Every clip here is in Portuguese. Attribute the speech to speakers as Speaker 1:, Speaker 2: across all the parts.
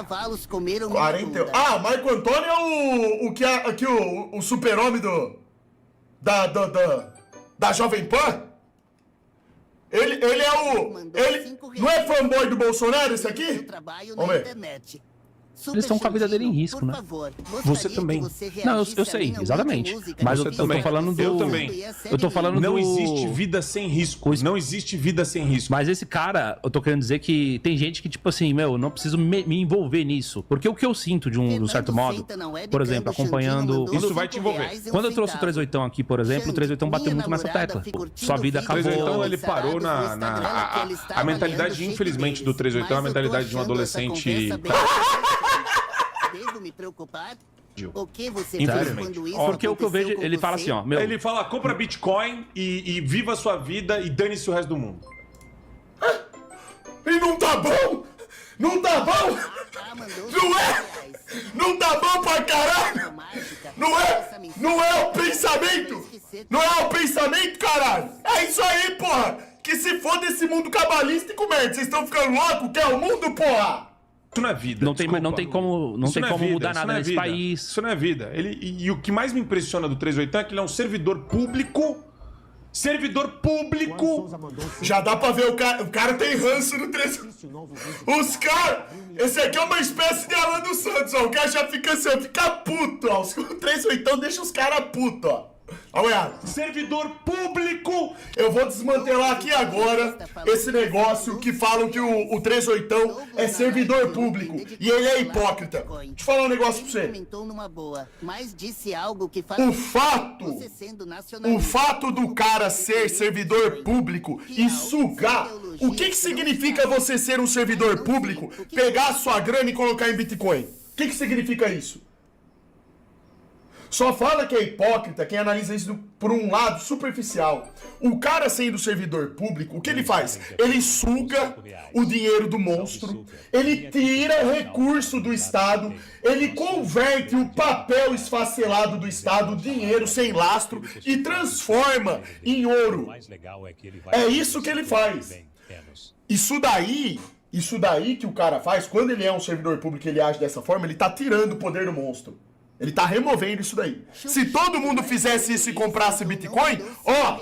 Speaker 1: cavalos comeram
Speaker 2: 40... Ah, Marco Antônio é o super-homem da Jovem Pan? Ele é ele não é fanboy do Bolsonaro, esse aqui? Vamos ver.
Speaker 3: Eles estão com a vida dele em risco, né?
Speaker 4: Você também.
Speaker 3: Não, eu sei, exatamente. Mas eu tô falando do...
Speaker 4: Eu também.
Speaker 3: Eu tô falando
Speaker 4: Não
Speaker 3: do...
Speaker 4: existe vida sem risco. Não existe vida sem risco.
Speaker 3: Mas esse cara, eu tô querendo dizer que tem gente que, tipo assim, meu, não preciso me envolver nisso. Porque o que eu sinto, de um certo modo, por exemplo, acompanhando...
Speaker 4: Isso vai te envolver.
Speaker 3: Quando eu trouxe o 38 aqui, por exemplo, o 38 bateu muito nessa tecla. Sua vida
Speaker 4: O
Speaker 3: acabou...
Speaker 4: 38 ele parou a mentalidade, infelizmente, do 38 é a mentalidade de um adolescente...
Speaker 1: Devo me preocupar? O que você
Speaker 4: Infelizmente.
Speaker 1: fez quando isso
Speaker 3: Porque o que eu
Speaker 1: aconteceu
Speaker 3: vejo,
Speaker 1: com
Speaker 3: ele
Speaker 1: você?
Speaker 3: fala assim, ó, meu...
Speaker 4: Ele fala, compra Bitcoin e viva a sua vida e dane-se o resto do mundo.
Speaker 2: E não tá bom? Não tá bom? Não é? Não tá bom pra caralho? Não é o pensamento? Não é o pensamento, caralho? É isso aí, porra! Que se foda esse mundo cabalístico, merda! Vocês estão ficando loucos? Quer o mundo, porra?
Speaker 4: Isso não é vida.
Speaker 3: Não tem como mudar nada nesse país.
Speaker 4: Isso não é vida. E o que mais me impressiona do 38 é que ele é um servidor público. Servidor público.
Speaker 2: Já dá pra ver o cara tem ranço no 38. Os caras. Esse aqui é uma espécie de Alan dos Santos, ó. O cara já fica assim, fica puto, ó. O 38 deixa os caras putos, ó. Olha,
Speaker 4: servidor público!
Speaker 2: Eu vou desmantelar aqui agora esse negócio que falam que o 38 é servidor público e ele é hipócrita. Deixa eu falar um negócio pra você. O fato do cara ser servidor público e sugar, o que significa você ser um servidor público, pegar a sua grana e colocar em Bitcoin? O que significa isso? Só fala que é hipócrita quem analisa isso por um lado superficial. O cara sendo servidor público, o que ele faz? Ele suga o dinheiro do monstro, ele tira recurso do Estado, ele converte o papel esfacelado do Estado, dinheiro sem lastro, e transforma em ouro. É isso que ele faz. Isso daí que o cara faz, quando ele é um servidor público e ele age dessa forma, ele tá tirando o poder do monstro. Ele tá removendo isso daí. Se todo mundo fizesse isso e comprasse Bitcoin, ó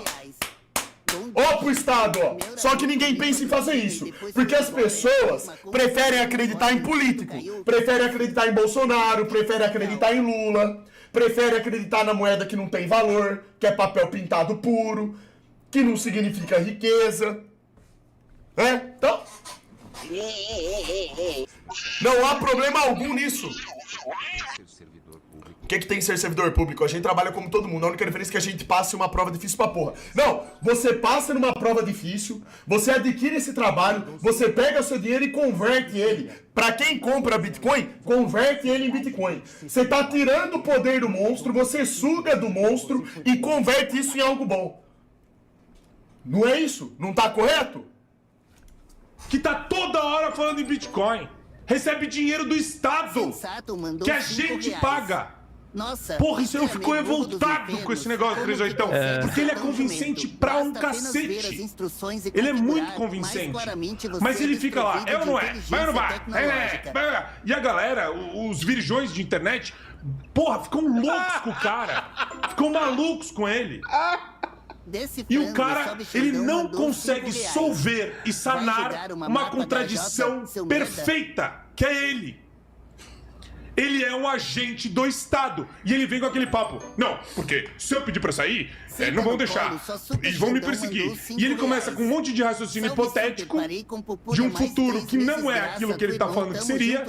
Speaker 2: pro Estado, ó. Só que ninguém pensa em fazer isso. Porque as pessoas preferem acreditar em político, preferem acreditar em Bolsonaro, preferem acreditar em Lula, preferem acreditar na moeda que não tem valor, que é papel pintado puro, que não significa riqueza. Então, não há problema algum nisso. O que tem que ser servidor público? A gente trabalha como todo mundo. A única diferença é que a gente passe uma prova difícil pra porra. Não, você passa numa prova difícil, você adquire esse trabalho, você pega o seu dinheiro e converte ele. Pra quem compra Bitcoin, converte ele em Bitcoin. Você tá tirando o poder do monstro, você suga do monstro e converte isso em algo bom. Não é isso? Não tá correto?
Speaker 4: Que tá toda hora falando em Bitcoin. Recebe dinheiro do Estado, que a gente paga.
Speaker 1: Nossa,
Speaker 4: porra, isso eu fico revoltado com esse negócio do 38. Porque ele é convincente pra um cacete. Ele é muito convincente. Mas ele fica lá, é ou não é? Vai ou não vai? E a galera, os virgões de internet, porra, ficam loucos com o cara. Ficam malucos com ele. E o cara, ele não consegue solver e sanar uma contradição perfeita, que é ele. Ele é um agente do Estado. E ele vem com aquele papo. Não, porque se eu pedir pra sair, não vão deixar. Eles vão me perseguir. E ele começa com um monte de raciocínio hipotético de um futuro que não é aquilo que ele tá falando que seria.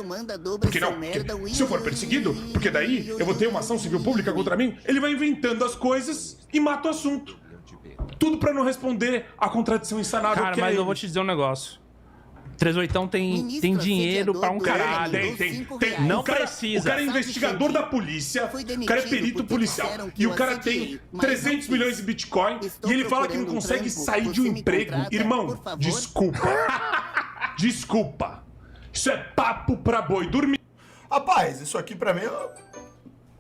Speaker 4: Porque não, porque se eu for perseguido, porque daí eu vou ter uma ação civil pública contra mim, ele vai inventando as coisas e mata o assunto. Tudo pra não responder a contradição insanável.
Speaker 3: Cara, mas eu vou te dizer um negócio. 38 tem dinheiro pra um caralho.
Speaker 4: Tem.
Speaker 3: Não precisa.
Speaker 4: O cara é investigador da polícia, o cara é perito policial. E o cara tem 300 milhões de Bitcoin e ele fala que não consegue sair de um emprego. Irmão, desculpa. Desculpa. Isso é papo pra boi dormir.
Speaker 2: Rapaz, isso aqui pra mim...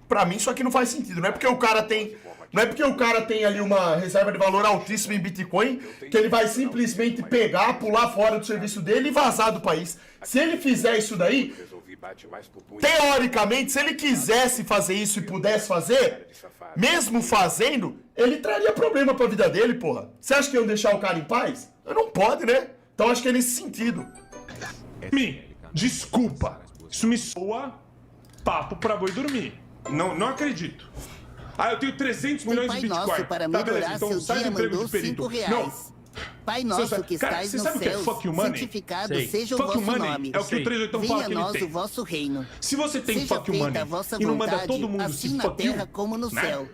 Speaker 2: Pra mim isso aqui não faz sentido. Não é porque o cara tem... Não é porque o cara tem ali uma reserva de valor altíssima em Bitcoin que ele vai simplesmente pegar, pular fora do serviço dele e vazar do país. Se ele fizer isso daí, Teoricamente, se ele quisesse fazer isso e pudesse fazer, mesmo fazendo, ele traria problema pra vida dele, porra. Você acha que iam deixar o cara em paz? Não pode, né? Então acho que é nesse sentido.
Speaker 4: Desculpa. Isso me soa papo pra boi dormir. Não acredito. Eu tenho 300 milhões de
Speaker 1: Pai
Speaker 4: Bitcoin.
Speaker 1: Nosso para
Speaker 4: Tá, beleza,
Speaker 1: melhorar
Speaker 4: então
Speaker 1: seu
Speaker 4: sai do
Speaker 1: dia
Speaker 4: emprego
Speaker 1: mandou
Speaker 4: de perito.
Speaker 1: R$5.
Speaker 4: Não.
Speaker 1: Pai Nosso que
Speaker 4: Cara,
Speaker 1: estais
Speaker 4: você
Speaker 1: nos
Speaker 4: sabe o que é
Speaker 1: céus,
Speaker 4: fuck you money?
Speaker 1: santificado
Speaker 3: Sei.
Speaker 1: seja o
Speaker 4: Fuck you
Speaker 1: vosso
Speaker 4: money
Speaker 1: nome.
Speaker 4: é o que o 38
Speaker 1: Venha
Speaker 4: fala
Speaker 1: a
Speaker 4: que ele
Speaker 1: nós
Speaker 4: tem.
Speaker 1: o vosso reino.
Speaker 4: Se você tem
Speaker 1: Seja
Speaker 4: fuck you
Speaker 1: feita
Speaker 4: money
Speaker 1: a vossa
Speaker 4: e não manda
Speaker 1: vontade,
Speaker 4: todo mundo
Speaker 1: assim
Speaker 4: se
Speaker 1: na
Speaker 4: fuck you,
Speaker 1: terra como no
Speaker 4: né?
Speaker 1: céu.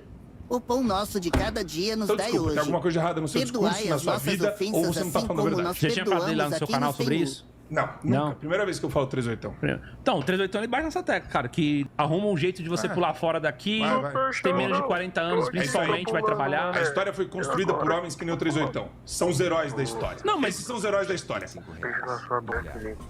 Speaker 1: O pão nosso de cada dia nos
Speaker 4: Então,
Speaker 1: dai
Speaker 4: desculpa,
Speaker 1: hoje.
Speaker 4: tem alguma coisa errada no seu discurso,
Speaker 1: Perdoai
Speaker 4: na
Speaker 1: as
Speaker 4: sua
Speaker 1: nossas
Speaker 4: vida,
Speaker 1: ofensas,
Speaker 4: ou você não tá
Speaker 1: assim
Speaker 4: falando a
Speaker 1: como
Speaker 4: verdade?
Speaker 1: nós
Speaker 3: Você tinha falado dele lá no seu
Speaker 1: perdoamos a quem
Speaker 3: canal
Speaker 1: nos
Speaker 3: sobre
Speaker 1: tem
Speaker 3: isso?
Speaker 4: Não, nunca.
Speaker 3: Não.
Speaker 4: Primeira vez que eu falo 38.
Speaker 3: Então, o 381 ele bate nessa tecla, cara, que arruma um jeito de você pular fora daqui,
Speaker 4: Vai.
Speaker 3: tem menos de 40 anos, principalmente, vai trabalhar.
Speaker 4: A história foi construída por homens que nem o 38. São os heróis da história.
Speaker 3: Não, mas-
Speaker 4: Esses são os heróis da história.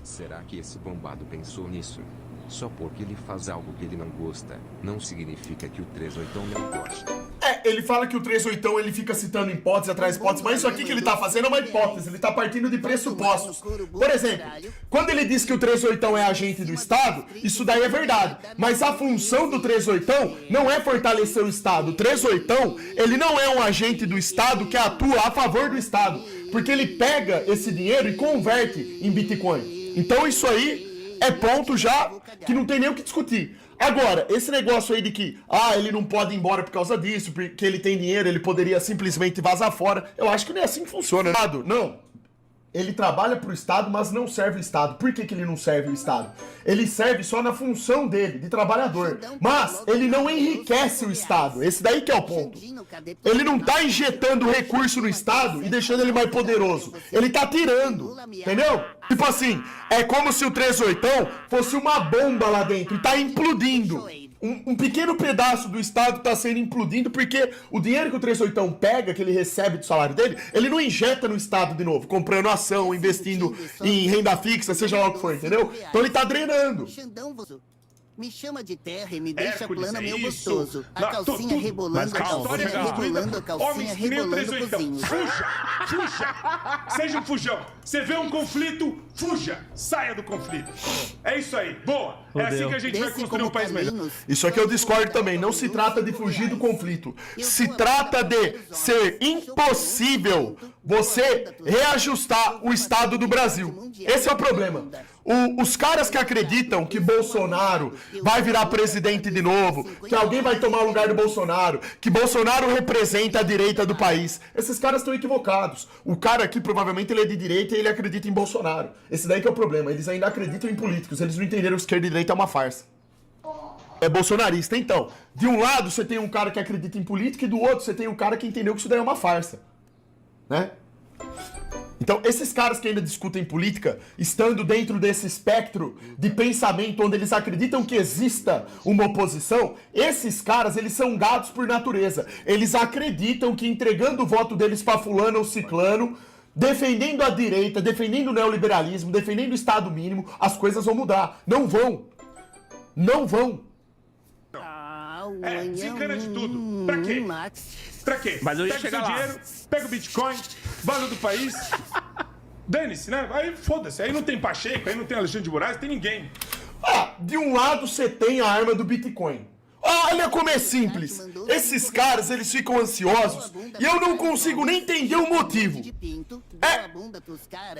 Speaker 5: Será que esse bombado pensou nisso? Só porque ele faz algo que ele não gosta, não significa que o 38 não gosta.
Speaker 2: Ele fala que o 38 ele fica citando hipótese atrás de hipótese, mas isso aqui que ele tá fazendo é uma hipótese, ele tá partindo de pressupostos. Por exemplo, quando ele diz que o 38 é agente do Estado, isso daí é verdade, mas a função do 38 não é fortalecer o Estado. O 38 ele não é um agente do Estado que atua a favor do Estado, porque ele pega esse dinheiro e converte em Bitcoin. Então isso aí é ponto já que não tem nem o que discutir. Agora, esse negócio aí de que, ele não pode ir embora por causa disso, porque ele tem dinheiro, ele poderia simplesmente vazar fora, eu acho que não é assim que funciona. Não. Ele trabalha pro Estado, mas não serve o Estado. Por que ele não serve o Estado? Ele serve só na função dele, de trabalhador. Mas ele não enriquece o Estado. Esse daí que é o ponto. Ele não tá injetando recurso no Estado e deixando ele mais poderoso. Ele tá tirando, entendeu? Tipo assim, é como se o 38 fosse uma bomba lá dentro e tá implodindo. Um pequeno pedaço do Estado tá sendo implodindo porque o dinheiro que o 38 pega, que ele recebe do salário dele, ele não injeta no Estado de novo, comprando ação, investindo em renda fixa, seja lá o que for, entendeu? Então ele tá drenando.
Speaker 1: Me chama de terra e me deixa
Speaker 4: Hércules,
Speaker 1: plana,
Speaker 4: é
Speaker 1: meu
Speaker 4: isso.
Speaker 1: gostoso. A
Speaker 4: Não,
Speaker 1: calcinha
Speaker 4: tudo.
Speaker 1: rebolando,
Speaker 3: Mas
Speaker 1: a
Speaker 3: calma,
Speaker 1: calcinha
Speaker 3: calma.
Speaker 1: rebolando, a calcinha
Speaker 4: Homens que nem o
Speaker 1: rebolando
Speaker 4: 38.
Speaker 1: cozinho.
Speaker 4: Fuja! Seja um fujão. Você vê um conflito, fuja. Saia do conflito. É isso aí. Boa. É assim que a gente vai
Speaker 1: Desce
Speaker 4: construir um
Speaker 1: como
Speaker 4: país melhor.
Speaker 1: caninos,
Speaker 2: Isso aqui eu discordo também. Não se trata de fugir do conflito. Se trata de ser impossível você reajustar o Estado do Brasil. Esse é o problema. Os caras que acreditam que Bolsonaro vai virar presidente de novo, que alguém vai tomar o lugar do Bolsonaro, que Bolsonaro representa a direita do país, esses caras estão equivocados. O cara aqui provavelmente ele é de direita e ele acredita em Bolsonaro. Esse daí que é o problema. Eles ainda acreditam em políticos. Eles não entenderam que esquerda e direita é uma farsa. É bolsonarista. Então, de um lado você tem um cara que acredita em política e do outro você tem um cara que entendeu que isso daí é uma farsa. Né? Então, esses caras que ainda discutem política, estando dentro desse espectro de pensamento onde eles acreditam que exista uma oposição, esses caras, eles são gados por natureza. Eles acreditam que entregando o voto deles pra fulano ou ciclano, defendendo a direita, defendendo o neoliberalismo, defendendo o Estado mínimo, as coisas vão mudar. Não vão. Não vão.
Speaker 4: Desencana de tudo. Pra quê? Pra quê?
Speaker 3: Mas eu ia
Speaker 4: pega
Speaker 3: chegar
Speaker 4: seu
Speaker 3: lá.
Speaker 4: dinheiro, pega o Bitcoin, valor do país. Dane-se, né? Aí foda-se. Aí não tem Pacheco, aí não tem Alexandre de Moraes, tem ninguém.
Speaker 2: De um lado você tem a arma do Bitcoin. Olha como é simples. Esses caras, eles ficam ansiosos e eu não consigo nem entender o motivo.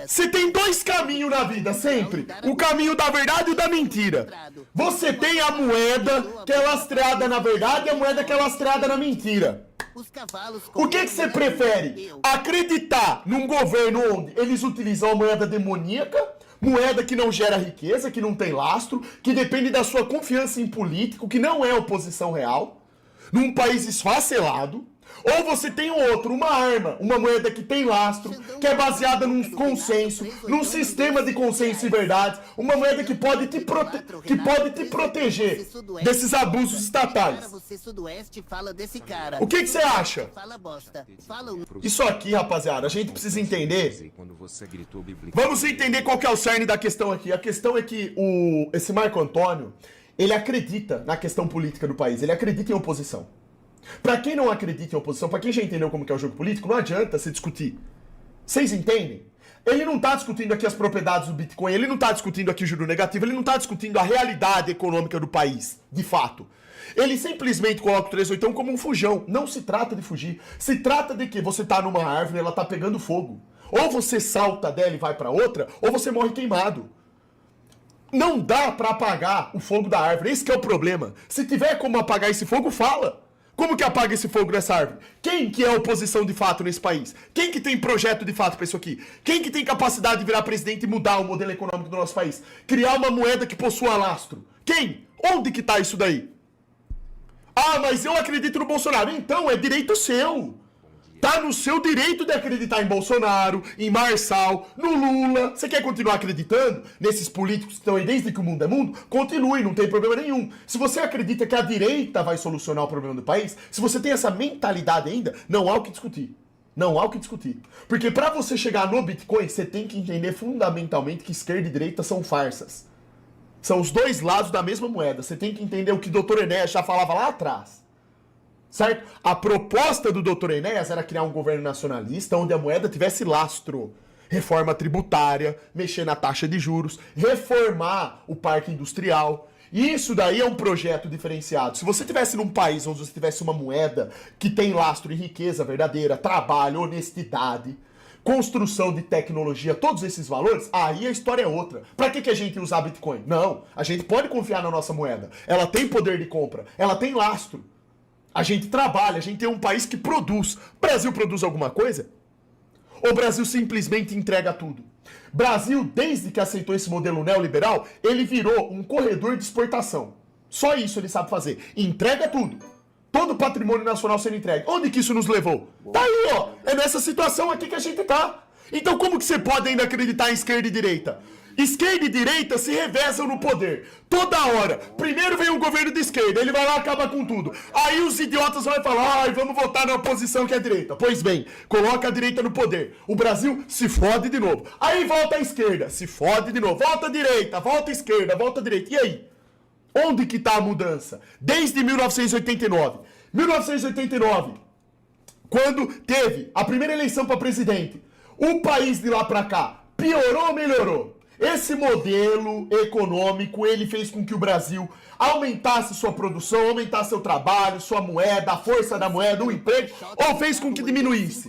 Speaker 2: Você tem dois caminhos na vida, sempre. O caminho da verdade e o da mentira. Você tem a moeda que é lastreada na verdade e a moeda que é lastreada na mentira. O que você prefere? Acreditar num governo onde eles utilizam a moeda demoníaca, moeda que não gera riqueza, que não tem lastro, que depende da sua confiança em político, que não é oposição real, num país esfacelado, ou você tem outro, uma arma, uma moeda que tem lastro, que é baseada num consenso, num sistema de consenso e verdade, uma moeda que pode te proteger desses abusos estatais. O que você acha? Isso aqui, rapaziada, a gente precisa entender. Vamos entender qual que é o cerne da questão aqui. A questão é que esse Marco Antônio, ele acredita na questão política do país, ele acredita em oposição. Pra quem não acredita em oposição, pra quem já entendeu como que é o jogo político, não adianta se discutir. Vocês entendem? Ele não tá discutindo aqui as propriedades do Bitcoin, ele não tá discutindo aqui o juro negativo, ele não tá discutindo a realidade econômica do país, de fato. Ele simplesmente coloca o 3/8 como um fujão. Não se trata de fugir. Se trata de que você tá numa árvore e ela tá pegando fogo. Ou você salta dela e vai pra outra, ou você morre queimado. Não dá pra apagar o fogo da árvore, esse que é o problema. Se tiver como apagar esse fogo, fala. Como que apaga esse fogo nessa árvore? Quem que é oposição de fato nesse país? Quem que tem projeto de fato pra isso aqui? Quem que tem capacidade de virar presidente e mudar o modelo econômico do nosso país? Criar uma moeda que possua lastro? Quem? Onde que tá isso daí? Ah, mas eu acredito no Bolsonaro. Então, é direito seu. Tá no seu direito de acreditar em Bolsonaro, em Marçal, no Lula. Você quer continuar acreditando nesses políticos que estão aí desde que o mundo é mundo? Continue, não tem problema nenhum. Se você acredita que a direita vai solucionar o problema do país, se você tem essa mentalidade ainda, não há o que discutir. Não há o que discutir. Porque pra você chegar no Bitcoin, você tem que entender fundamentalmente que esquerda e direita são farsas. São os dois lados da mesma moeda. Você tem que entender o que o Dr. Enéas já falava lá atrás. Certo? A proposta do Dr. Enéas era criar um governo nacionalista onde a moeda tivesse lastro. Reforma tributária, mexer na taxa de juros, reformar o parque industrial. Isso daí é um projeto diferenciado. Se você tivesse num país onde você tivesse uma moeda que tem lastro em riqueza verdadeira, trabalho, honestidade, construção de tecnologia, todos esses valores, aí a história é outra. Pra que a gente usar Bitcoin? Não, a gente pode confiar na nossa moeda. Ela tem poder de compra, ela tem lastro. A gente trabalha, a gente é um país que produz. O Brasil produz alguma coisa? Ou o Brasil simplesmente entrega tudo? Brasil, desde que aceitou esse modelo neoliberal, ele virou um corredor de exportação. Só isso ele sabe fazer. Entrega tudo. Todo o patrimônio nacional sendo entregue. Onde que isso nos levou? Tá aí, ó. É nessa situação aqui que a gente tá. Então como que você pode ainda acreditar em esquerda e direita? Esquerda e direita se revezam no poder. Toda hora. Primeiro vem o governo de esquerda, ele vai lá e acaba com tudo. Aí os idiotas vão falar, ai, vamos votar na oposição que é a direita. Pois bem, coloca a direita no poder. O Brasil se fode de novo. Aí volta a esquerda, se fode de novo. Volta a direita, volta a esquerda, volta a direita. E aí? Onde que tá a mudança? Desde 1989. 1989, quando teve a primeira eleição para presidente, o país de lá para cá piorou ou melhorou? Esse modelo econômico, ele fez com que o Brasil aumentasse sua produção, aumentasse seu trabalho, sua moeda, a força da moeda, o emprego, ou fez com que diminuísse?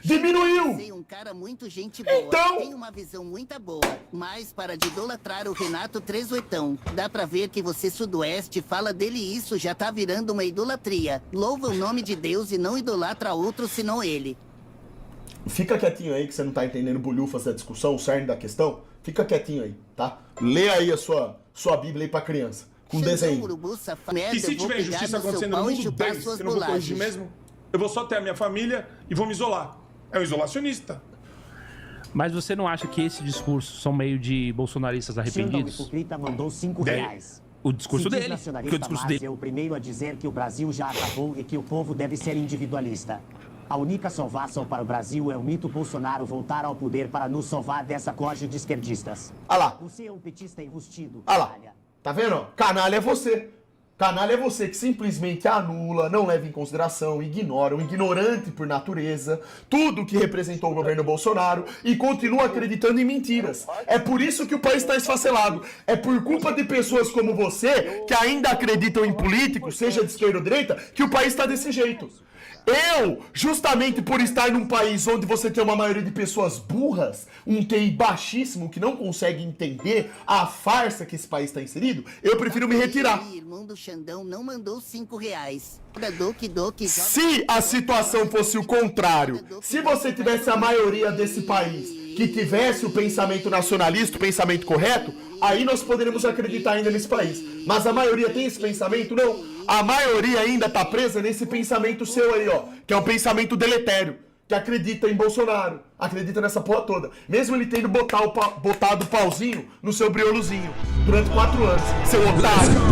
Speaker 2: Diminuiu!
Speaker 1: Um cara muito gente boa,
Speaker 2: então...
Speaker 1: tem uma visão muito boa, mas para de idolatrar o Renato 38, dá pra ver que você sudoeste fala dele e isso já tá virando uma idolatria. Louva o nome de Deus e não idolatra outro senão ele.
Speaker 2: Fica quietinho aí que você não tá entendendo bolhufas da discussão, o cerne da questão. Fica quietinho aí, tá? Lê aí a sua Bíblia aí pra criança, com desenho.
Speaker 4: E se tiver injustiça acontecendo no mundo 10, você não vou corrigir mesmo? Eu vou só ter a minha família e vou me isolar. É um isolacionista.
Speaker 3: Mas você não acha que esse discurso são meio de bolsonaristas arrependidos?
Speaker 6: O hipocrita mandou R$5.
Speaker 3: O discurso dele.
Speaker 6: Porque
Speaker 3: o discurso dele
Speaker 6: é o primeiro a dizer que o Brasil já acabou e que o povo deve ser individualista. A única salvação para o Brasil é o mito Bolsonaro voltar ao poder para nos salvar dessa corja de esquerdistas.
Speaker 2: Ah lá.
Speaker 6: Você é um petista enrustido,
Speaker 2: Ah lá. Tá vendo? Canalha é você. Canalha é você que simplesmente anula, não leva em consideração, ignora, um ignorante por natureza, tudo que representou o governo Bolsonaro e continua acreditando em mentiras. É por isso que o país está esfacelado. É por culpa de pessoas como você, que ainda acreditam em políticos, seja de esquerda ou direita, que o país está desse jeito. Eu, justamente por estar num país onde você tem uma maioria de pessoas burras, um QI baixíssimo que não consegue entender a farsa que esse país está inserido, eu prefiro me retirar.
Speaker 1: Irmão do Xandão não mandou R$5.
Speaker 2: Se a situação fosse o contrário, se você tivesse a maioria desse país que tivesse o pensamento nacionalista, o pensamento correto, aí nós poderíamos acreditar ainda nesse país. Mas a maioria tem esse pensamento? Não. A maioria ainda tá presa nesse pensamento seu aí, ó, que é um pensamento deletério, que acredita em Bolsonaro, acredita nessa porra toda. Mesmo ele tendo botado o pauzinho no seu briolozinho durante 4 anos, seu otário.